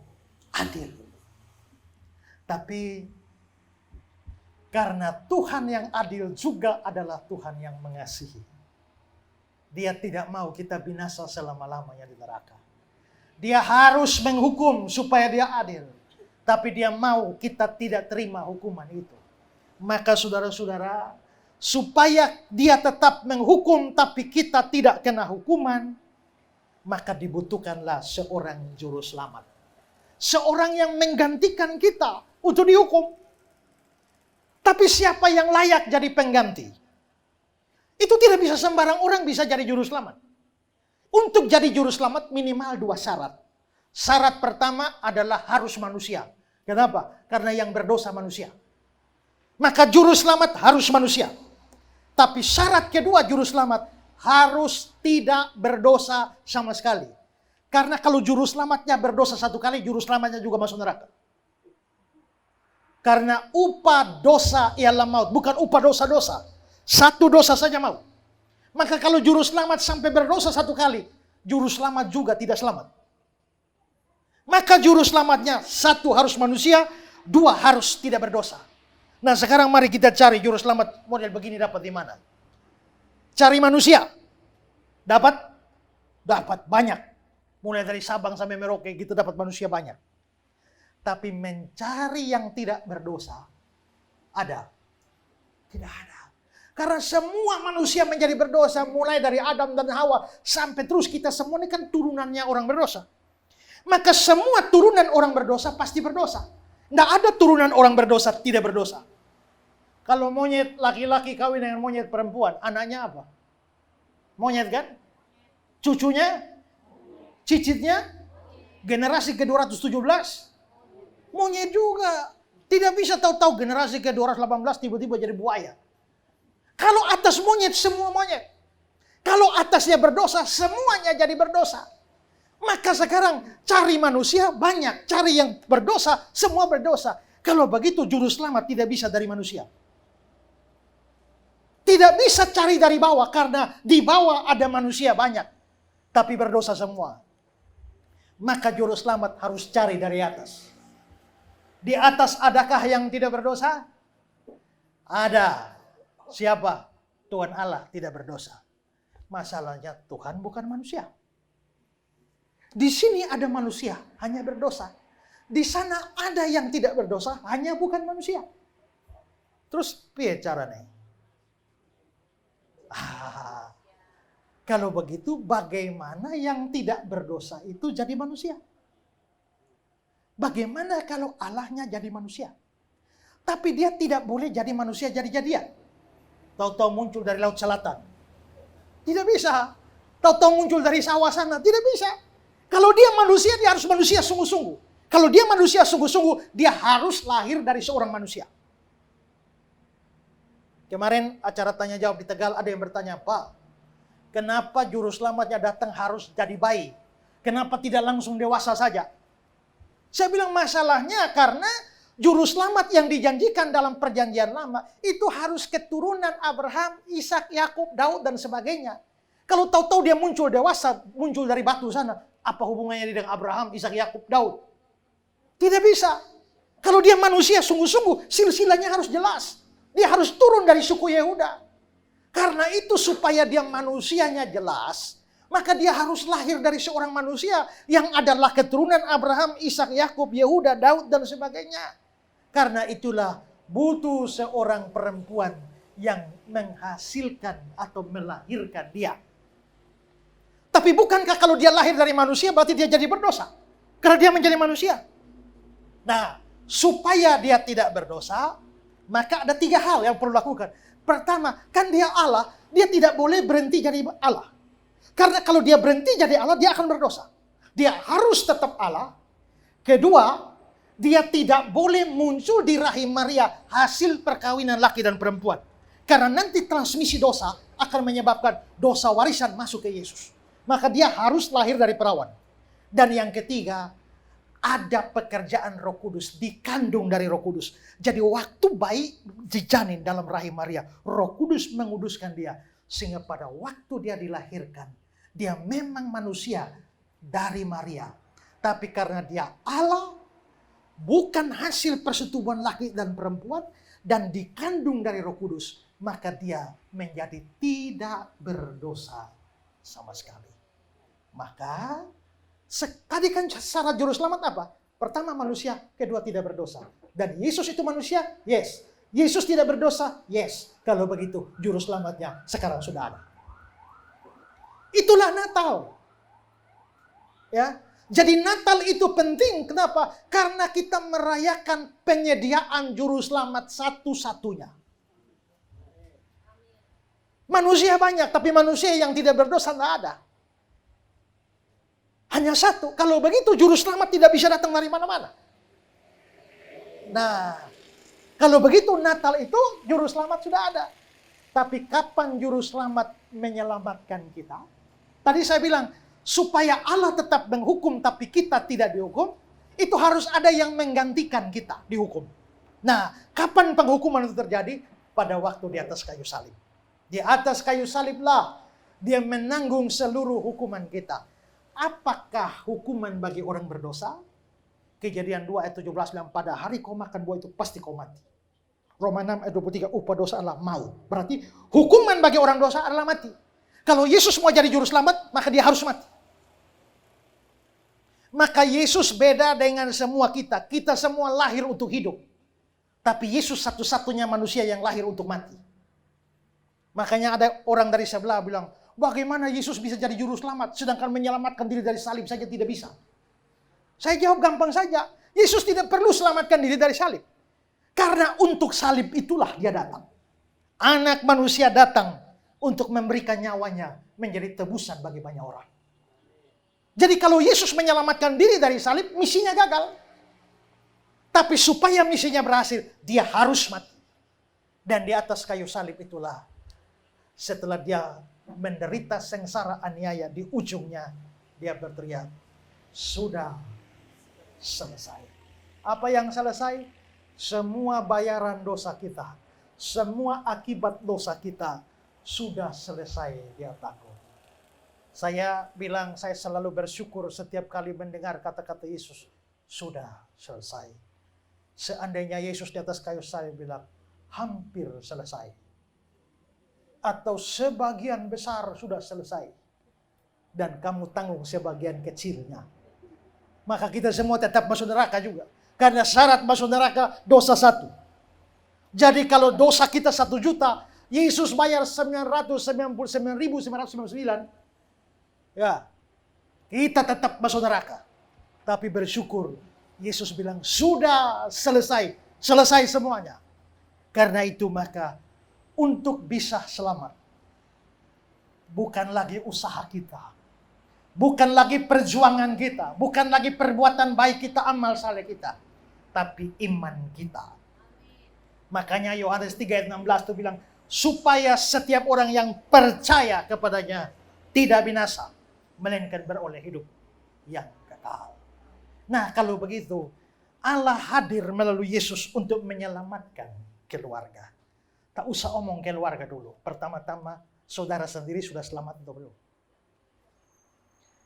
adil. Tapi karena Tuhan yang adil juga adalah Tuhan yang mengasihi. Dia tidak mau kita binasa selama-lamanya di neraka. Dia harus menghukum supaya dia adil. Tapi dia mau kita tidak terima hukuman itu. Maka saudara-saudara, supaya dia tetap menghukum tapi kita tidak kena hukuman, maka dibutuhkanlah seorang juru selamat. Seorang yang menggantikan kita untuk dihukum. Tapi siapa yang layak jadi pengganti? Itu tidak bisa sembarang orang bisa jadi juru selamat. Untuk jadi juru selamat minimal 2 syarat. Syarat pertama adalah harus manusia. Kenapa? Karena yang berdosa manusia. Maka juru selamat harus manusia. Tapi syarat kedua juru selamat harus tidak berdosa sama sekali. Karena kalau juru selamatnya berdosa 1 kali, juru selamatnya juga masuk neraka. Karena upah dosa ialah maut, bukan upah dosa-dosa. 1 dosa saja maut. Maka kalau juru selamat sampai berdosa 1 kali, juru selamat juga tidak selamat. Maka juru selamatnya 1 harus manusia, 2 harus tidak berdosa. Nah sekarang mari kita cari juru selamat model begini dapat di mana? Cari manusia. Dapat? Dapat banyak. Mulai dari Sabang sampai Merauke gitu dapat manusia banyak. Tapi mencari yang tidak berdosa ada? Tidak ada. Karena semua manusia menjadi berdosa mulai dari Adam dan Hawa sampai terus kita semua ini kan turunannya orang berdosa. Maka semua turunan orang berdosa pasti berdosa. Tidak ada turunan orang berdosa tidak berdosa. Kalau monyet laki-laki kawin dengan monyet perempuan, anaknya apa? Monyet kan? Cucunya? Cicitnya? Generasi ke-217? Monyet juga. Tidak bisa tahu-tahu generasi ke-218 tiba-tiba jadi buaya. Kalau atas monyet, semua monyet. Kalau atasnya berdosa, semuanya jadi berdosa. Maka sekarang cari manusia banyak. Cari yang berdosa, semua berdosa. Kalau begitu juru selamat tidak bisa dari manusia. Tidak bisa cari dari bawah karena di bawah ada manusia banyak. Tapi berdosa semua. Maka juru selamat harus cari dari atas. Di atas adakah yang tidak berdosa? Ada. Siapa? Tuhan Allah tidak berdosa. Masalahnya Tuhan bukan manusia. Di sini ada manusia, hanya berdosa. Di sana ada yang tidak berdosa, hanya bukan manusia. Terus piye caranya? Kalau begitu bagaimana yang tidak berdosa itu jadi manusia? Bagaimana kalau Allahnya jadi manusia? Tapi dia tidak boleh jadi manusia jadi-jadian. Tahu-tahu muncul dari laut selatan. Tidak bisa. Tahu-tahu muncul dari sawah sana. Tidak bisa. Kalau dia manusia, dia harus manusia sungguh-sungguh. Kalau dia manusia sungguh-sungguh, dia harus lahir dari seorang manusia. Kemarin acara tanya jawab di Tegal ada yang bertanya, Pak, kenapa juru selamatnya datang harus jadi bayi? Kenapa tidak langsung dewasa saja? Saya bilang masalahnya karena Juru selamat yang dijanjikan dalam perjanjian lama itu harus keturunan Abraham, Ishak, Yakub, Daud dan sebagainya. Kalau tahu-tahu dia muncul dewasa, muncul dari batu sana, apa hubungannya dia dengan Abraham, Ishak, Yakub, Daud? Tidak bisa. Kalau dia manusia sungguh-sungguh, silsilahnya harus jelas. Dia harus turun dari suku Yehuda. Karena itu supaya dia manusianya jelas, maka dia harus lahir dari seorang manusia yang adalah keturunan Abraham, Ishak, Yakub, Yehuda, Daud dan sebagainya. Karena itulah butuh seorang perempuan yang menghasilkan atau melahirkan dia. Tapi bukankah kalau dia lahir dari manusia berarti dia jadi berdosa? Karena dia menjadi manusia. Nah, supaya dia tidak berdosa, maka ada 3 hal yang perlu lakukan. Pertama, kan dia Allah, dia tidak boleh berhenti jadi Allah. Karena kalau dia berhenti jadi Allah, dia akan berdosa. Dia harus tetap Allah. Kedua, dia tidak boleh muncul di rahim Maria hasil perkawinan laki dan perempuan. Karena nanti transmisi dosa akan menyebabkan dosa warisan masuk ke Yesus. Maka dia harus lahir dari perawan. Dan yang ketiga, ada pekerjaan Roh Kudus, dikandung dari Roh Kudus. Jadi waktu bayi dijanin dalam rahim Maria, Roh Kudus menguduskan dia. Sehingga pada waktu dia dilahirkan, dia memang manusia dari Maria. Tapi karena dia Allah, bukan hasil persetubuhan laki dan perempuan, dan dikandung dari Roh Kudus, maka dia menjadi tidak berdosa sama sekali. Maka tadi kan syarat juru selamat apa? Pertama manusia, kedua tidak berdosa. Dan Yesus itu manusia? Yes. Yesus tidak berdosa? Yes. Kalau begitu juru selamatnya sekarang sudah ada. Itulah Natal. Ya. Jadi Natal itu penting. Kenapa? Karena kita merayakan penyediaan juru selamat satu-satunya. Manusia banyak, tapi manusia yang tidak berdosa tidak ada. Hanya satu. Kalau begitu juru selamat tidak bisa datang dari mana-mana. Nah, kalau begitu Natal itu juru selamat sudah ada. Tapi kapan juru selamat menyelamatkan kita? Tadi saya bilang, supaya Allah tetap menghukum tapi kita tidak dihukum, itu harus ada yang menggantikan kita dihukum. Nah, kapan penghukuman itu terjadi? Pada waktu di atas kayu salib. Di atas kayu saliblah dia menanggung seluruh hukuman kita. Apakah hukuman bagi orang berdosa? Kejadian 2 ayat 17 bilang, pada hari kau makan buah itu pasti kau mati. Roma 6 ayat 23, upah dosa adalah maut. Berarti hukuman bagi orang dosa adalah mati. Kalau Yesus mau jadi juru selamat, maka dia harus mati. Maka Yesus beda dengan semua kita. Kita semua lahir untuk hidup. Tapi Yesus satu-satunya manusia yang lahir untuk mati. Makanya ada orang dari sebelah bilang, bagaimana Yesus bisa jadi juru selamat sedangkan menyelamatkan diri dari salib saja tidak bisa? Saya jawab gampang saja. Yesus tidak perlu selamatkan diri dari salib. Karena untuk salib itulah dia datang. Anak manusia datang untuk memberikan nyawanya menjadi tebusan bagi banyak orang. Jadi kalau Yesus menyelamatkan diri dari salib, misinya gagal. Tapi supaya misinya berhasil, dia harus mati. Dan di atas kayu salib itulah, setelah dia menderita sengsara aniaya, di ujungnya dia berteriak, sudah selesai. Apa yang selesai? Semua bayaran dosa kita, semua akibat dosa kita sudah selesai dia tanggung. Saya bilang, saya selalu bersyukur setiap kali mendengar kata-kata Yesus, sudah selesai. Seandainya Yesus di atas kayu salib bilang, hampir selesai. Atau sebagian besar sudah selesai. Dan kamu tanggung sebagian kecilnya. Maka kita semua tetap masuk neraka juga. Karena syarat masuk neraka dosa 1. Jadi kalau dosa kita 1 juta, Yesus bayar 999.999. Ya, kita tetap masuk neraka. Tapi bersyukur, Yesus bilang, sudah selesai. Selesai semuanya. Karena itu maka, untuk bisa selamat, bukan lagi usaha kita. Bukan lagi perjuangan kita. Bukan lagi perbuatan baik kita, amal saleh kita. Tapi iman kita. Makanya Yohanes 3 ayat 16 itu bilang, supaya setiap orang yang percaya kepadanya tidak binasa, melainkan beroleh hidup yang kekal. Nah, kalau begitu, Allah hadir melalui Yesus untuk menyelamatkan keluarga. Tak usah omong keluarga dulu. Pertama-tama saudara sendiri sudah selamat atau belum?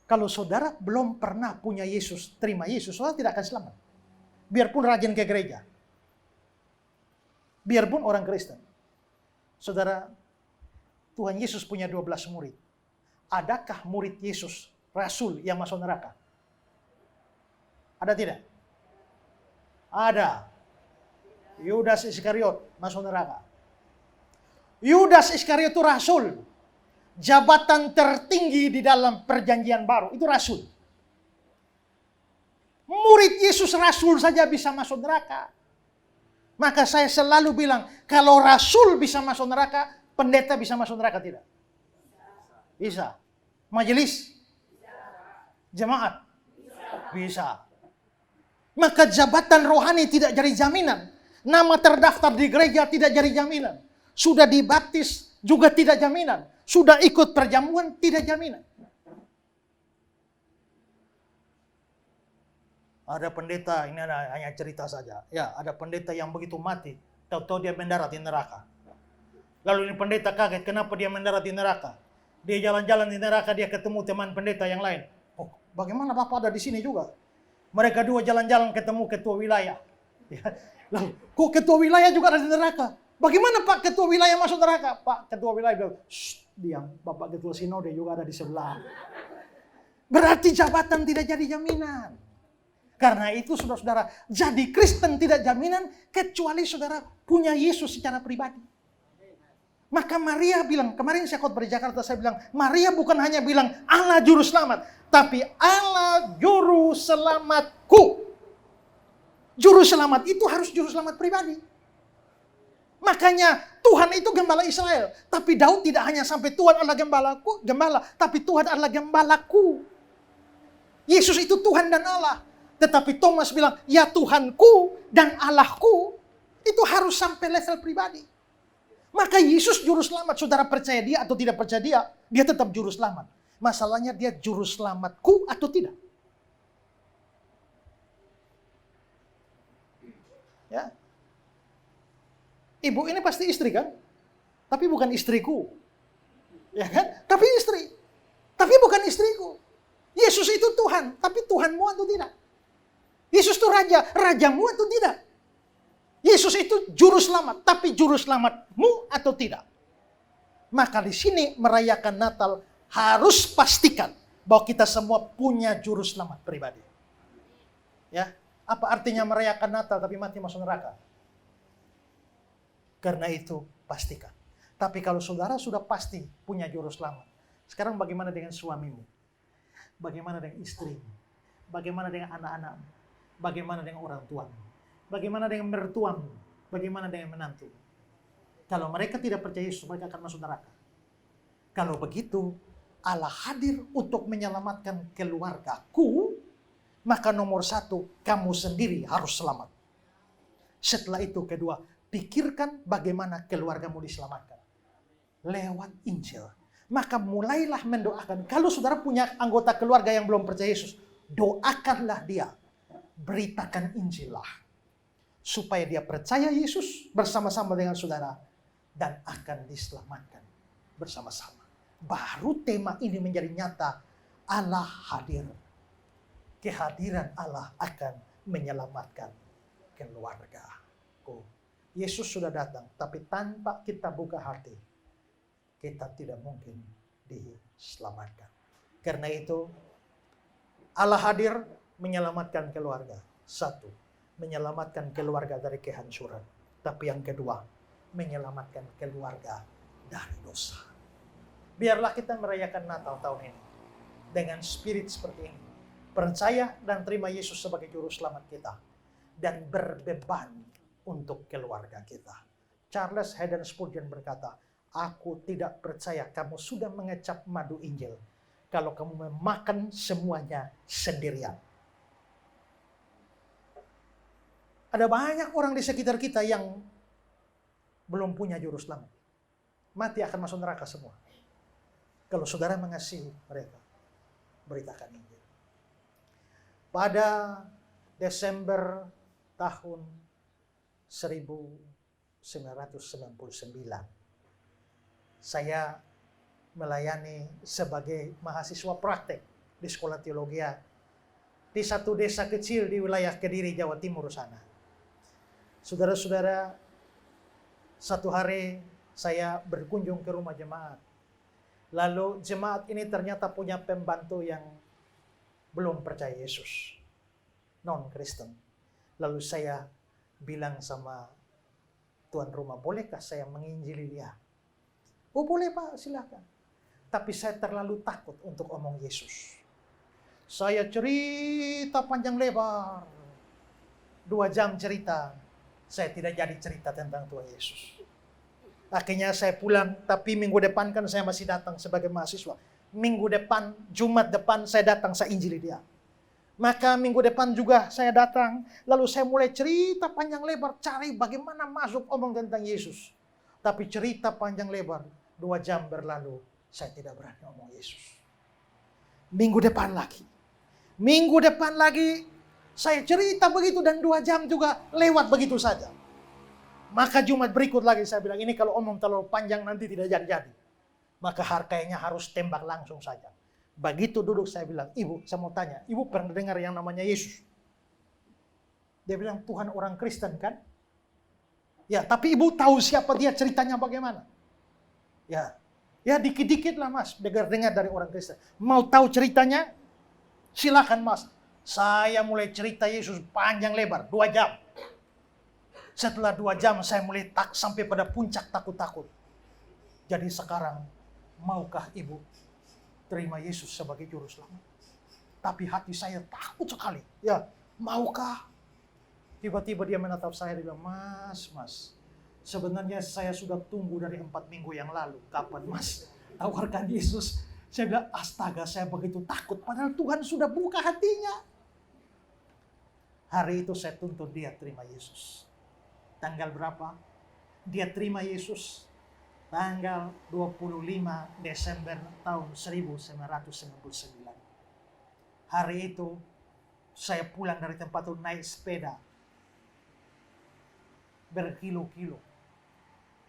Kalau saudara belum pernah punya Yesus, terima Yesus, saudara tidak akan selamat. Biarpun rajin ke gereja. Biarpun orang Kristen. Saudara, Tuhan Yesus punya 12 murid. Adakah murid Yesus, Rasul, yang masuk neraka? Ada tidak? Ada. Yudas Iskariot masuk neraka. Yudas Iskariot itu Rasul. Jabatan tertinggi di dalam perjanjian baru. Itu Rasul. Murid Yesus Rasul saja bisa masuk neraka. Maka saya selalu bilang, kalau Rasul bisa masuk neraka, pendeta bisa masuk neraka tidak? Bisa. Majelis? Jemaat? Bisa. Maka jabatan rohani tidak jadi jaminan. Nama terdaftar di gereja tidak jadi jaminan. Sudah dibaptis juga tidak jaminan. Sudah ikut perjamuan tidak jaminan. Ada pendeta, ini hanya cerita saja. Ya, ada pendeta yang begitu mati, tahu-tahu dia mendarat di neraka. Lalu ini pendeta kaget, kenapa dia mendarat di neraka? Dia jalan-jalan di neraka, dia ketemu teman pendeta yang lain. Oh, bagaimana Bapak ada di sini juga? Mereka dua jalan-jalan ketemu ketua wilayah. Ya. Lalu, kok ketua wilayah juga ada di neraka? Bagaimana Pak ketua wilayah masuk neraka? Pak ketua wilayah bilang, diam, Bapak ketua sinode juga ada di sebelah. Berarti jabatan tidak jadi jaminan. Karena itu saudara-saudara, jadi Kristen tidak jaminan kecuali saudara punya Yesus secara pribadi. Maka Maria bilang, kemarin saya khotbah di Jakarta, saya bilang, Maria bukan hanya bilang Allah juru selamat, tapi Allah juru selamatku. Juru selamat itu harus juru selamat pribadi. Makanya Tuhan itu gembala Israel. Tapi Daud tidak hanya sampai Tuhan adalah gembala, tapi Tuhan adalah gembalaku. Yesus itu Tuhan dan Allah. Tetapi Thomas bilang, ya Tuhanku dan Allahku. Itu harus sampai level pribadi. Maka Yesus juru selamat. Saudara percaya dia atau tidak percaya dia tetap juru selamat. Masalahnya dia juru selamatku atau tidak. Ya. Ibu ini pasti istri kan? Tapi bukan istriku. Ya kan? Tapi istri. Tapi bukan istriku. Yesus itu Tuhan, tapi Tuhanmu atau tidak? Yesus itu raja, rajamu atau tidak? Yesus itu juru selamat, tapi juru selamatmu atau tidak? Maka di sini merayakan Natal harus pastikan bahwa kita semua punya juru selamat pribadi. Ya, apa artinya merayakan Natal tapi mati masuk neraka? Karena itu pastikan. Tapi kalau saudara sudah pasti punya juru selamat, sekarang bagaimana dengan suamimu? Bagaimana dengan istrimu? Bagaimana dengan anak-anakmu? Bagaimana dengan orang tuamu? Bagaimana dengan mertuamu? Bagaimana dengan menantu? Kalau mereka tidak percaya Yesus, mereka akan masuk neraka. Kalau begitu, Allah hadir untuk menyelamatkan keluargaku, maka nomor satu, kamu sendiri harus selamat. Setelah itu, kedua, pikirkan bagaimana keluargamu diselamatkan. Lewat Injil. Maka mulailah mendoakan. Kalau saudara punya anggota keluarga yang belum percaya Yesus, doakanlah dia. Beritakan Injil lah. Supaya dia percaya Yesus bersama-sama dengan saudara. Dan akan diselamatkan bersama-sama. Baru tema ini menjadi nyata. Allah hadir. Kehadiran Allah akan menyelamatkan keluargaku. Yesus sudah datang. Tapi tanpa kita buka hati, kita tidak mungkin diselamatkan. Karena itu, Allah hadir menyelamatkan keluarga. Satu, menyelamatkan keluarga dari kehancuran. Tapi yang kedua, menyelamatkan keluarga dari dosa. Biarlah kita merayakan Natal tahun ini dengan spirit seperti ini. Percaya dan terima Yesus sebagai juru selamat kita. Dan berbeban untuk keluarga kita. Charles Haddon Spurgeon berkata, aku tidak percaya kamu sudah mengecap madu Injil kalau kamu memakan semuanya sendirian. Ada banyak orang di sekitar kita yang belum punya juru selamat. Mati akan masuk neraka semua. Kalau saudara mengasihi mereka, beritakan Injil. Pada Desember tahun 1999. Saya melayani sebagai mahasiswa praktek di sekolah teologi di satu desa kecil di wilayah Kediri, Jawa Timur sana. Saudara-saudara, satu hari saya berkunjung ke rumah jemaat. Lalu jemaat ini ternyata punya pembantu yang belum percaya Yesus, non-Kristen. Lalu saya bilang sama tuan rumah, bolehkah saya menginjili dia? Oh boleh Pak, silakan. Tapi saya terlalu takut untuk omong Yesus. Saya cerita panjang lebar, 2 jam cerita. Saya tidak jadi cerita tentang Tuhan Yesus. Akhirnya saya pulang, tapi minggu depan kan saya masih datang sebagai mahasiswa. Minggu depan, Jumat depan saya datang, saya injili dia. Maka minggu depan juga saya datang, lalu saya mulai cerita panjang lebar, cari bagaimana masuk omong tentang Yesus. Tapi cerita panjang lebar, 2 jam berlalu, saya tidak berani omong Yesus. Minggu depan lagi, saya cerita begitu dan 2 jam juga lewat begitu saja. Maka Jumat berikut lagi saya bilang, ini kalau omong terlalu panjang nanti tidak jadi-jadi. Maka harganya harus tembak langsung saja. Begitu duduk saya bilang, Ibu, saya mau tanya, Ibu pernah dengar yang namanya Yesus? Dia bilang, Tuhan orang Kristen kan? Ya, tapi Ibu tahu siapa dia, ceritanya bagaimana? Ya dikit-dikit lah Mas, dengar dari orang Kristen. Mau tahu ceritanya? Silakan Mas. Saya mulai cerita Yesus panjang lebar, 2 jam. Setelah 2 jam saya mulai sampai pada puncak takut-takut. Jadi sekarang, maukah Ibu terima Yesus sebagai juru selamat? Tapi hati saya takut sekali. Ya, maukah? Tiba-tiba dia menatap saya, dia bilang, Mas, sebenarnya saya sudah tunggu dari 4 minggu yang lalu. Kapan Mas tawarkan Yesus? Saya bilang, astaga, saya begitu takut. Padahal Tuhan sudah buka hatinya. Hari itu saya tuntut dia terima Yesus. Tanggal berapa? Dia terima Yesus. Tanggal 25 Desember tahun 1999. Hari itu saya pulang dari tempat itu naik sepeda. Berkilo-kilo.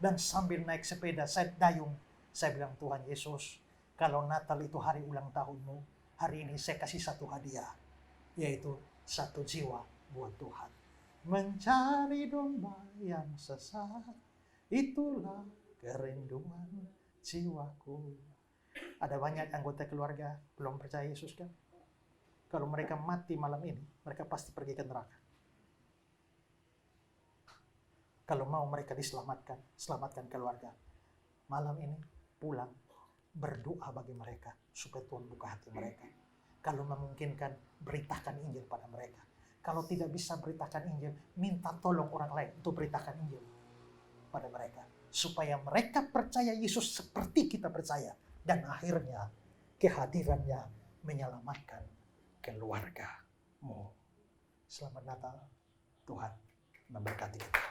Dan sambil naik sepeda, saya dayung. Saya bilang, Tuhan Yesus, kalau Natal itu hari ulang tahunmu, hari ini saya kasih satu hadiah. Yaitu 1 jiwa buat Tuhan. Mencari domba yang sesat, itulah kerinduan jiwaku. Ada banyak anggota keluarga belum percaya Yesus kan? Kalau mereka mati malam ini, mereka pasti pergi ke neraka. Kalau mau mereka diselamatkan, selamatkan keluarga. Malam ini pulang, berdoa bagi mereka, supaya Tuhan buka hati mereka. Kalau memungkinkan, beritakan Injil pada mereka. Kalau tidak bisa beritakan Injil, minta tolong orang lain untuk beritakan Injil pada mereka. Supaya mereka percaya Yesus seperti kita percaya. Dan akhirnya, kehadirannya menyelamatkan keluargamu. Selamat Natal, Tuhan memberkati kita.